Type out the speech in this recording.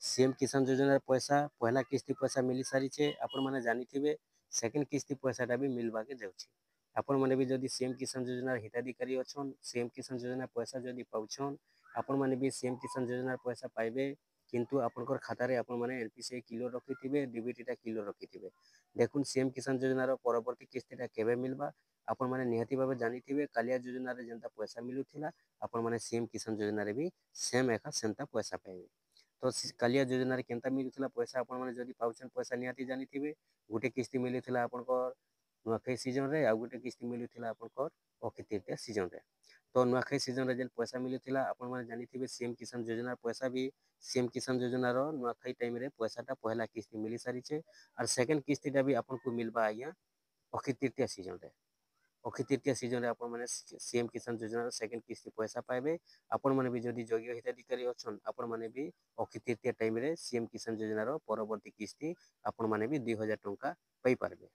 CM किसान योजना पैसा पहला किस्ती पैसा मिल सारी आपण मैंने जानी सेकेंड किस्ती पैसाटा भी मिलवा के जाऊँगी आपण मैंने भी जदि सीएम किसान योजना हिताधिकारी अच्छन सीएम किसान योजना पैसा जदि पाउछन आपण मैंने भी सीएम किसान योजना पैसा पाइबे किंतु आपनकर खाता रे आपण मैंने एनपीसीआई किलो रखिथिबे डीबीटीटा किलो रखिथिबे देखुन सीएम किसान योजना परवर्ती किस्तीटा केबे मिलबा आपण मैंने निहाती भाव जानिथिबे कालिया योजना रे जेंता पैसा मिलुथिला आपण मैंने सीएम किसान योजना रे भी सेम एका सेंता पैसा पाइबे तो कालिया योजना रे केंता मिलुथिला पैसा आपण मैंने जदि पाउछन पैसा निहाती जानिथिबे गोटे किस्ती मिलुथिला आपनकर नुआखाई सीजन रे आ गोटे किस्ती मिलुथिला आपनकर अक्षय तृतीया सीजन रे तो नुआखाई सीजन रे जेन पैसा मिलुथिला आपण मैंने जानिथिबे सीएम किसान योजना पैसा भी सीएम किसान योजना रो नुआखाई टाइम रे पैसाटा पहला किस्ती मिली सारिछे और सेकंड किस्तीटा भी आपनको मिलबा आज्ञा अक्षय तृतीया सीजन रे अक्षय तृतीया सीजन रे आपण मैंने सीएम किसान योजना सेकंड किस्ती पैसा पाइबे आपण मैंने भी जदि योग्य हिताधिकारी अच्छन आपण मैंने भी अक्षय तृतीया टाइम रे सीएम किसान योजना परवर्ती किस्ती आपण मैंने भी 2000 टंका पाई पारबे।